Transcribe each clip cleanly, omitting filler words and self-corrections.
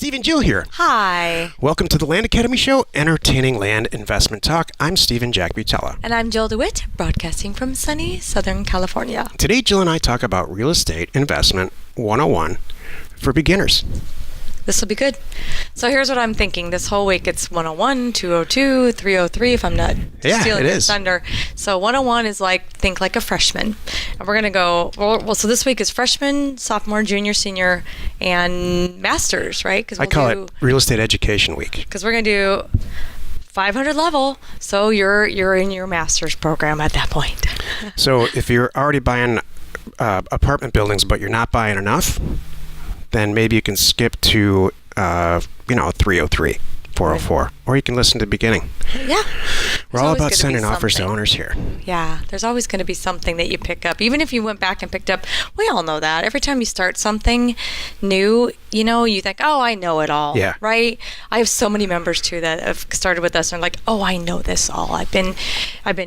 Steve and Jill here. Hi. Welcome to the Land Academy Show, entertaining land investment talk. I'm Steven Jack Butala. And I'm Jill DeWit, broadcasting from sunny Southern California. Today, Jill and I talk about real estate investment 101 for beginners. This will be good. So here's what I'm thinking. This whole week it's 101, 202, 303 if I'm not stealing your thunder. So 101 is think like a freshman. And we're going to go, so this week is freshman, sophomore, junior, senior, and masters, right? I call it Real Estate Education Week. Because we're going to do 500 level, so you're in your master's program at that point. So if you're already buying apartment buildings, but you're not buying enough, then maybe you can skip to 303, 404, or you can listen to the beginning. Yeah. We're all about sending offers to owners here. Yeah, there's always going to be something that you pick up. Even if you went back and picked up, we all know that. Every time you start something new, you think, oh, I know it all. Yeah. Right? I have so many members, too, that have started with us and are like, oh, I know this all. I've been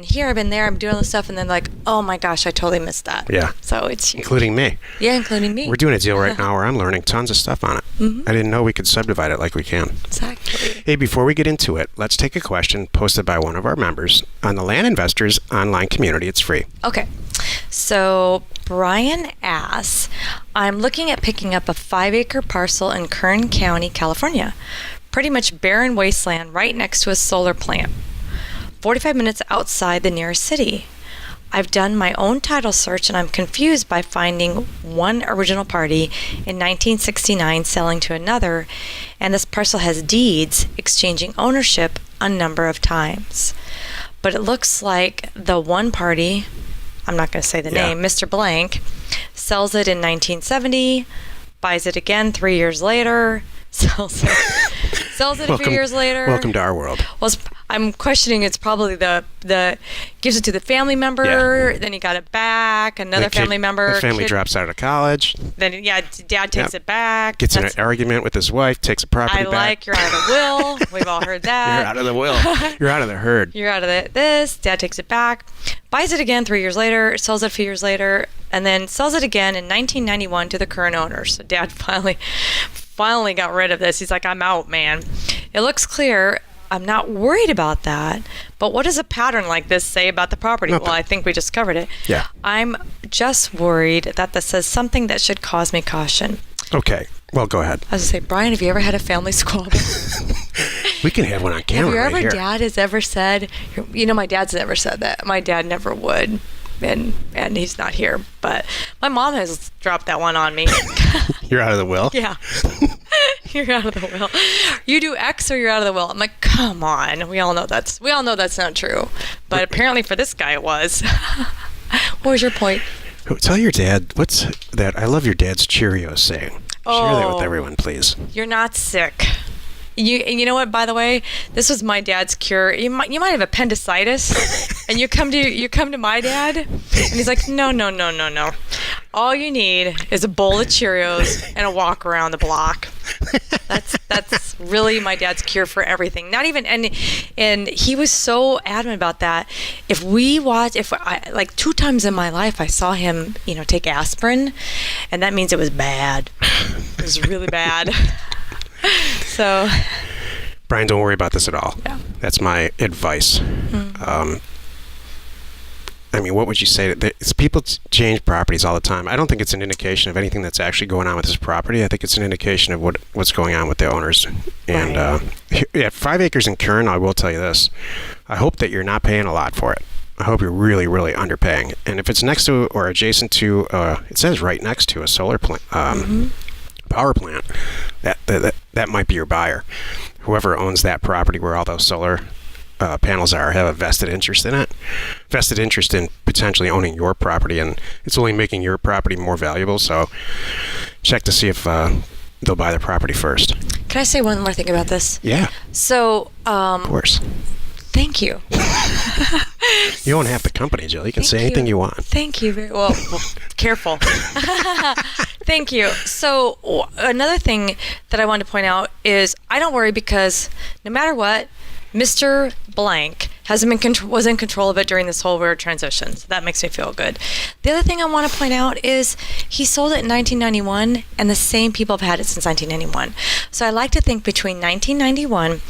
here, I've been there, I'm doing all this stuff, and then like, oh my gosh, I totally missed that. Yeah. So it's huge. Including me. Yeah, including me. We're doing a deal right now where I'm learning tons of stuff on it. Mm-hmm. I didn't know we could subdivide it like we can. Exactly. Hey, before we get into it, let's take a question posted by one of our members on the Land Investors online community. It's free. Okay. So Brian asks, I'm looking at picking up a 5-acre parcel in Kern County, California. Pretty much barren wasteland right next to a solar plant. 45 minutes outside the nearest city. I've done my own title search and I'm confused by finding one original party in 1969 selling to another, and this parcel has deeds exchanging ownership a number of times. But it looks like the one party, I'm not going to say the name, Mr. Blank, sells it in 1970, buys it again 3 years later, sells it a few years later. Welcome to our world. Well, I'm questioning it's probably the gives it to the family member, then he got it back, another family member. The family drops out of college. Then, dad takes it back. Gets in an argument with his wife, takes a property back. You're out of the will. We've all heard that. You're out of the will. You're out of the herd. You're out of this. Dad takes it back, buys it again 3 years later, sells it a few years later, and then sells it again in 1991 to the current owner. So dad finally got rid of this. He's like, I'm out, man. It looks clear. I'm not worried about that. But what does a pattern like this say about the property? Nothing. Well, I think we just covered it. Yeah. I'm just worried that this says something that should cause me caution. Okay. Well, go ahead. I was going to say, Brian, have you ever had a family squabble? We can have one on camera right here. Dad has ever said, my dad's never said that. My dad never would. And he's not here. But my mom has dropped that one on me. You're out of the will? Yeah. You're out of the will. You do X or you're out of the will. I'm like, come on. We all know that's not true. But apparently for this guy it was. What was your point? Tell your dad, what's that? I love your dad's Cheerios saying. Share that with everyone, please. You're not sick. You know what, by the way, this was my dad's cure. You might have appendicitis, and you come to my dad, and he's like, no. All you need is a bowl of Cheerios and a walk around the block. That's really my dad's cure for everything. Not even and he was so adamant about that. If I 2 times in my life I saw him, take aspirin, and that means it was bad. It was really bad. So, Brian, don't worry about this at all. Yeah. That's my advice. Mm-hmm. What would you say? People change properties all the time. I don't think it's an indication of anything that's actually going on with this property. I think it's an indication of what's going on with the owners. And right. 5 acres in Kern, I will tell you this. I hope that you're not paying a lot for it. I hope you're really, really underpaying. And if it's next to or adjacent to, it says right next to a solar plant, power plant, that might be your buyer. Whoever owns that property where all those solar panels have a vested interest in it, vested interest in potentially owning your property, and it's only making your property more valuable. So check to see if they'll buy the property first. Can I say one more thing about this? Yeah. So, of course. Thank you. You own half the company, Jill. You can say anything you want. Thank you. Very well. Careful. Thank you. So another thing that I wanted to point out is I don't worry because no matter what, Mr. Blank was in control of it during this whole weird transition. So that makes me feel good. The other thing I want to point out is he sold it in 1991, and the same people have had it since 1991. So I like to think between 1991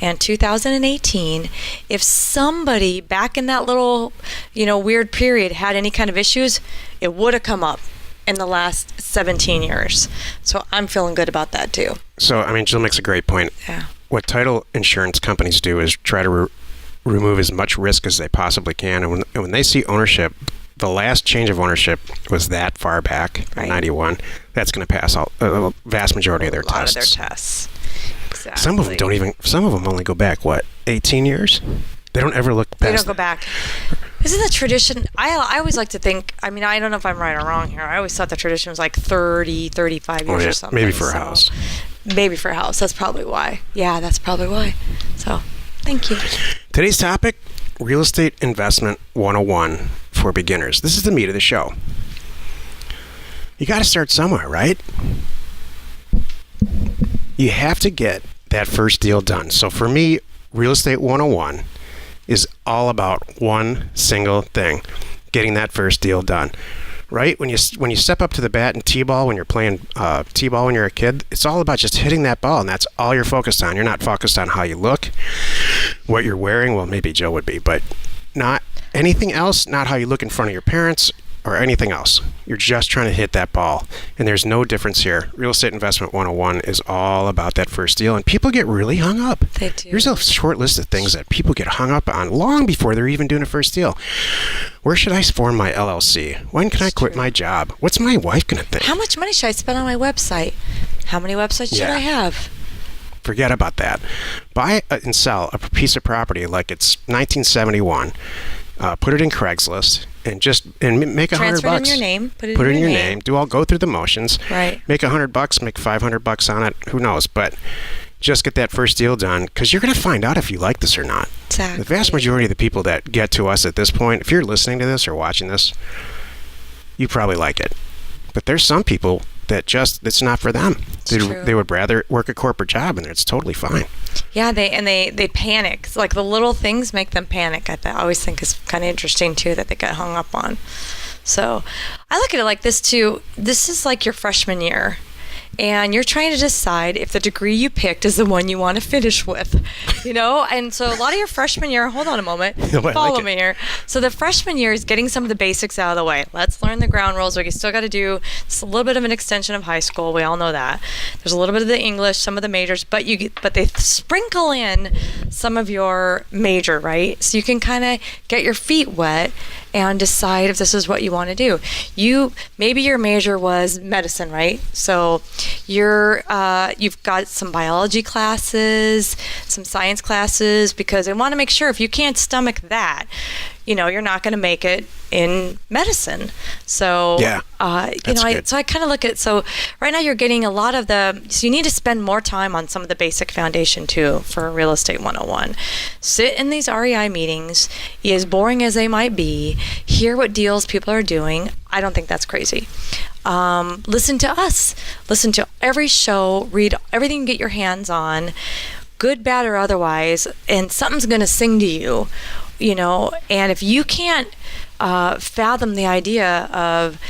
and 2018, if somebody back in that little, weird period had any kind of issues, it would have come up in the last 17 years. So I'm feeling good about that too. So, Jill makes a great point. Yeah. What title insurance companies do is try to remove as much risk as they possibly can. And when they see ownership, the last change of ownership was that far back in 91. That's going to pass a vast majority of their tests. A lot of their tests. Exactly. Some of them only go back, 18 years? They don't ever look past. They don't go back. Isn't the tradition, I always like to think, I don't know if I'm right or wrong here. I always thought the tradition was like 30, 35 years or something. Maybe for a house. Maybe for a house. That's probably why. Yeah, that's probably why. So, thank you. Today's topic, Real Estate Investment 101 for beginners. This is the meat of the show. You got to start somewhere, right? You have to get that first deal done. So for me, Real Estate 101 is all about one single thing, getting that first deal done. Right? When you step up to the bat and T-ball when you're playing T-ball when you're a kid, it's all about just hitting that ball, and that's all you're focused on. You're not focused on how you look, what you're wearing. Well, maybe Joe would be, but not anything else, not how you look in front of your parents or anything else. You're just trying to hit that ball, and there's no difference here. Real Estate Investment 101 is all about that first deal, and people get really hung up. They do. Here's a short list of things that people get hung up on long before they're even doing a first deal. Where should I form my LLC? When can I quit my job? What's my wife going to think? How much money should I spend on my website? How many websites should I have? Forget about that. Buy and sell a piece of property like it's 1971. Put it in Craigslist and make $100. Transfer it in your name. Put it in your name. Go through the motions. Right. Make $100. Make $500 on it. Who knows? But just get that first deal done, because you're going to find out if you like this or not. Exactly. The vast majority of the people that get to us at this point, if you're listening to this or watching this, you probably like it. But there's some people that it's not for them. They would rather work a corporate job, and it's totally fine. Yeah, they panic. Like the little things make them panic. I always think is kind of interesting too that they get hung up on. So I look at it like this too. This is like your freshman year, and you're trying to decide if the degree you picked is the one you want to finish with, And so a lot of your freshman year, hold on a moment, follow me here. So the freshman year is getting some of the basics out of the way. Let's learn the ground rules. We still got to do just a little bit of an extension of high school. We all know that. There's a little bit of the English, some of the majors, but they sprinkle in some of your major, right? So you can kind of get your feet wet and decide if this is what you want to do. Maybe your major was medicine, right? So you've got some biology classes, some science classes, because they want to make sure if you can't stomach that, you're not going to make it in medicine. So, so I kind of look at, so right now you're getting a lot of so you need to spend more time on some of the basic foundation too for Real Estate 101. Sit in these REI meetings, as boring as they might be, hear what deals people are doing. I don't think that's crazy. Listen to us. Listen to every show, read everything you get your hands on, good, bad, or otherwise, and something's going to sing to you. And if you can't fathom the idea of,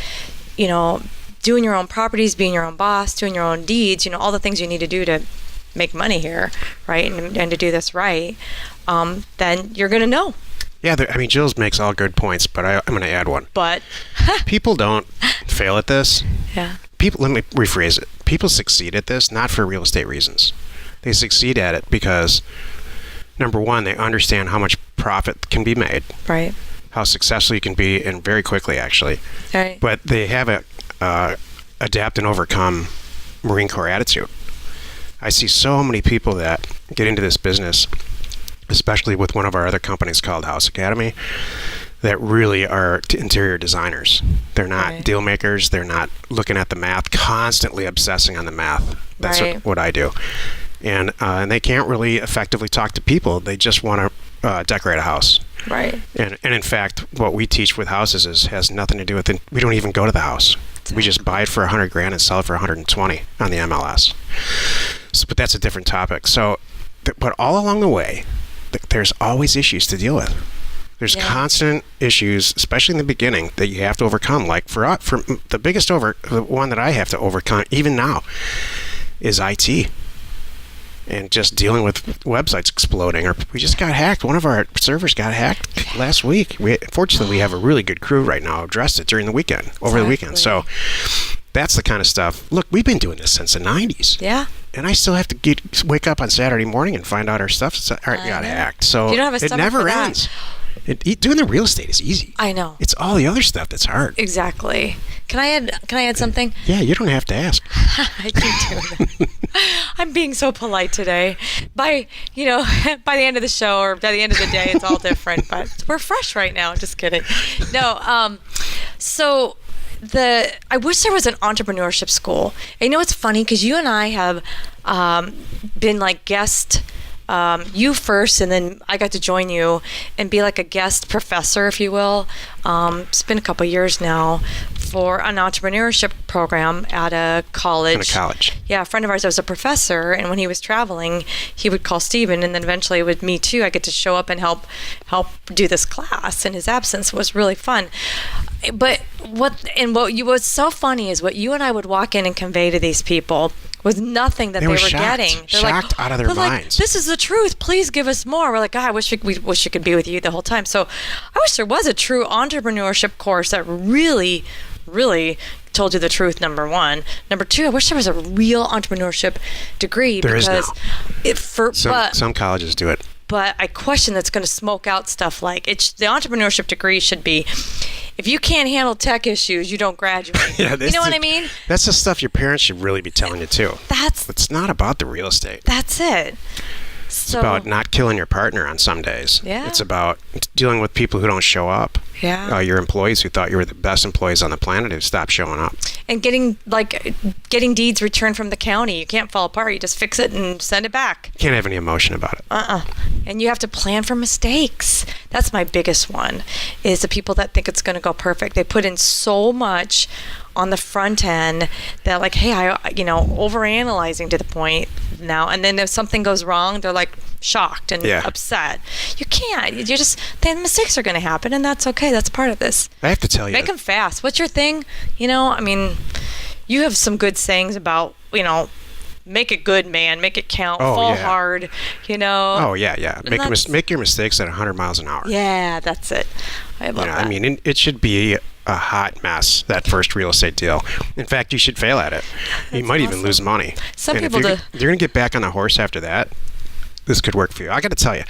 doing your own properties, being your own boss, doing your own deeds, all the things you need to do to make money here, right, and to do this right, then you're going to know. Yeah, Jill's makes all good points, but I'm going to add one. But people don't fail at this. Yeah. Let me rephrase it. People succeed at this not for real estate reasons. They succeed at it because, number one, they understand how much profit can be made. Right. How successful you can be, and very quickly, actually. Right. But they have a adapt and overcome Marine Corps attitude. I see so many people that get into this business, especially with one of our other companies called House Academy, that really are interior designers. They're not deal makers. They're not looking at the math, constantly obsessing on the math. That's what I do. And they can't really effectively talk to people. They just want to decorate a house. Right. And in fact, what we teach with houses has nothing to do with it. We don't even go to the house. Exactly. We just buy it for $100,000 and sell it for $120,000 on the MLS. So, but that's a different topic. So, but all along the way, there's always issues to deal with. There's Yeah. constant issues, especially in the beginning, that you have to overcome. Like for the one that I have to overcome even now is IT. And just dealing with websites exploding. Or we just got hacked. One of our servers got hacked last week. Fortunately, we have a really good crew right now. Addressed it during the weekend, over the weekend. So that's the kind of stuff. Look, we've been doing this since the 90s. Yeah. And I still have to wake up on Saturday morning and find out our stuff got hacked. So You don't have a it stomach never for that. ends. Doing the real estate is easy. I know. It's all the other stuff that's hard. Exactly. Can I add something? Yeah, you don't have to ask. I keep doing that. I'm being so polite today. By the end of the show or by the end of the day, it's all different. But we're fresh right now. Just kidding. No. So I wish there was an entrepreneurship school. And it's funny because you and I have been like guest. You first, and then I got to join you and be like a guest professor, if you will. It's been a couple years now for an entrepreneurship program at a college. In a college. Yeah, a friend of ours was a professor, and when he was traveling, he would call Steven, and then eventually with me too, I get to show up and help do this class in his absence. It was really fun. But what's so funny is what you and I would walk in and convey to these people was nothing that they were shocked, getting. They're shocked out of their they're minds. Like, this is the truth. Please give us more. We're like, God, I wish we could be with you the whole time. So I wish there was a true entrepreneurship course that really, really told you the truth, number one. Number two, I wish there was a real entrepreneurship degree. There is now. Some colleges do it. But I question that's going to smoke out stuff like the entrepreneurship degree should be, if you can't handle tech issues, you don't graduate. Yeah, you know what I mean? That's the stuff your parents should really be telling you too. It's not about the real estate. That's it. It's about not killing your partner on some days. Yeah. It's about dealing with people who don't show up. Yeah. Your employees who thought you were the best employees on the planet who stopped showing up. And getting deeds returned from the county. You can't fall apart. You just fix it and send it back. You can't have any emotion about it. And you have to plan for mistakes. That's my biggest one, is the people that think it's going to go perfect. They put in so much on the front end that like, hey, overanalyzing to the point now. And then if something goes wrong, they're like shocked and upset. You can't. The mistakes are going to happen, and that's okay. That's part of this. I have to tell you. Make them fast. What's your thing? You have some good sayings about, make it good, man. Make it count. Fall hard, Oh, yeah. Make your mistakes at 100 miles an hour. Yeah, that's it. I love that. It should be a hot mess, that first real estate deal. In fact, you should fail at it. You might even lose money. Some and people do. If you're going to get back on the horse after that, this could work for you. I got to tell you,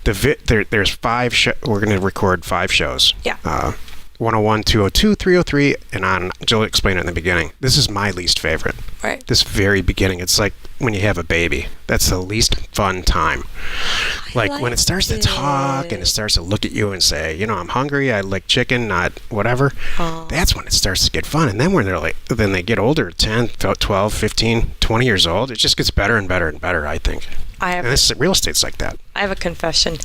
there's 5 we're going to record 5 shows. Yeah. 101, 202, 303, and on. Jill explained it in the beginning. This is my least favorite. Right. This very beginning. It's like when you have a baby. That's the least fun time. Like when it starts to talk and it starts to look at you and say, I'm hungry, I like chicken, not whatever. That's when it starts to get fun. And then when then they get older, 10, 12, 15, 20 years old, it just gets better and better and better, I think. And real estate's like that. I have a confession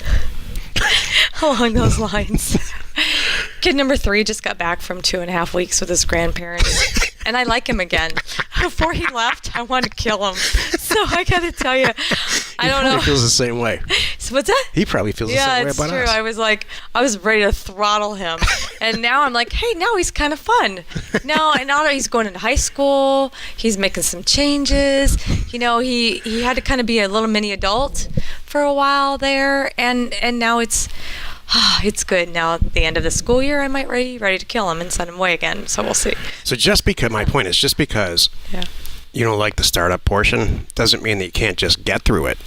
along those lines. Kid number 3 just got back from 2.5 weeks with his grandparents, and I like him again. Before he left, I wanted to kill him. So I got to tell you, I don't know. He feels the same way. So what's that? He probably feels the same way about us. Yeah, it's true. I was ready to throttle him, and now I'm like, hey, now he's kind of fun. Now he's going into high school. He's making some changes. He had to kind of be a little mini adult for a while there, and now it's good. Now at the end of the school year, I might be ready to kill him and send him away again. So we'll see. So my point is, just because you don't like the startup portion doesn't mean that you can't just get through it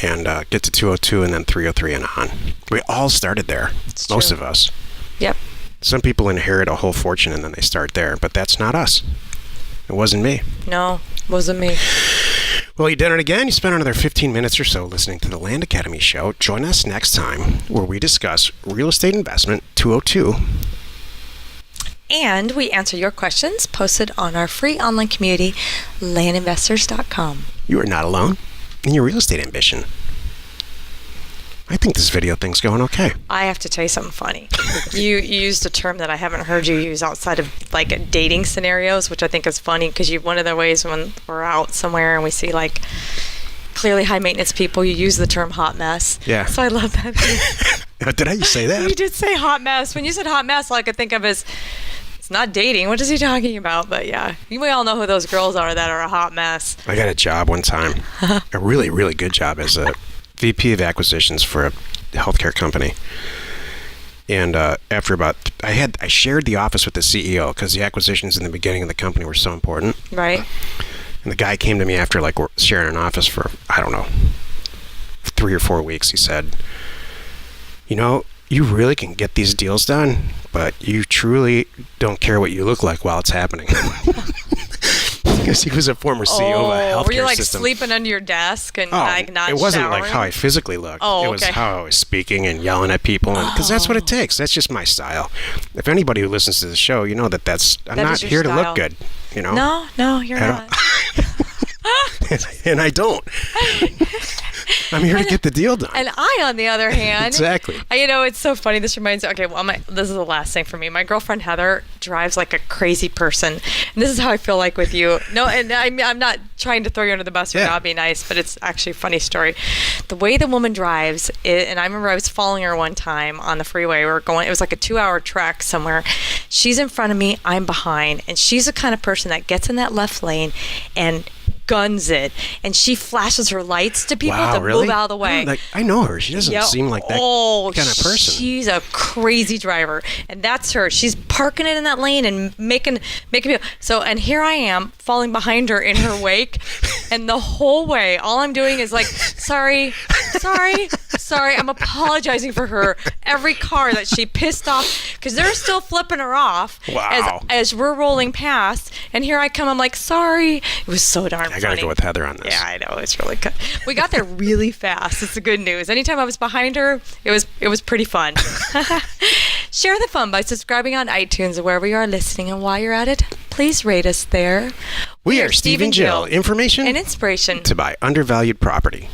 and get to 202 and then 303 and on. We all started there. It's most true. of us. Yep. Some people inherit a whole fortune and then they start there, but that's not us. It wasn't me. No, wasn't me. Well, you did it again. You spent another 15 minutes or so listening to the Land Academy show. Join us next time where we discuss real estate investment 202. And we answer your questions posted on our free online community, landinvestors.com. You are not alone in your real estate ambition. I think this video thing's going okay. I have to tell you something funny. You used a term that I haven't heard you use outside of like dating scenarios, which I think is funny because one of the ways when we're out somewhere and we see like clearly high maintenance people, you use the term hot mess. Yeah. So I love that. Did I say that? You did say hot mess. When you said hot mess, all I could think of is, it's not dating. What is he talking about? But yeah, we all know who those girls are that are a hot mess. I got a job one time, a really, really good job as a VP of acquisitions for a healthcare company. And after I shared the office with the CEO because the acquisitions in the beginning of the company were so important. Right. And the guy came to me after we're sharing an office for, I don't know, 3 or 4 weeks. He said, you really can get these deals done, but you truly don't care what you look like while it's happening. Because he was a former CEO of a healthcare system. Were you sleeping under your desk and not it wasn't showering? how I physically looked. Oh, it was how I was speaking and yelling at people, because that's what it takes. That's just my style. If anybody who listens to the show, you know that's I'm not here to look good. No, you're not. And I don't. I'm here to get the deal done. And I, on the other hand, exactly. It's so funny. This reminds me. Okay, well, this is the last thing for me. My girlfriend Heather drives like a crazy person, and this is how I feel like with you. No, and I'm not trying to throw you under the bus or not be nice, but it's actually a funny story. The way the woman drives, and I remember I was following her one time on the freeway. We were going. It was like a 2-hour trek somewhere. She's in front of me. I'm behind, and she's the kind of person that gets in that left lane and guns it, and she flashes her lights to people to move out of the way. I know her. She doesn't seem like that kind of person. She's a crazy driver, and that's her. She's parking it in that lane and making so. And here I am falling behind her in her wake, and the whole way, all I'm doing is sorry. I'm apologizing for her. Every car that she pissed off, because they're still flipping her off. Wow. As we're rolling past, and here I come. I'm like, sorry. It was so darn funny. I gotta go with Heather on this. Yeah, I know. It's really good. We got there really fast. It's the good news. Anytime I was behind her, it was pretty fun. Share the fun by subscribing on iTunes or wherever you are listening. And while you're at it, please rate us there. We are Steve and Jill. Information and inspiration to buy undervalued property.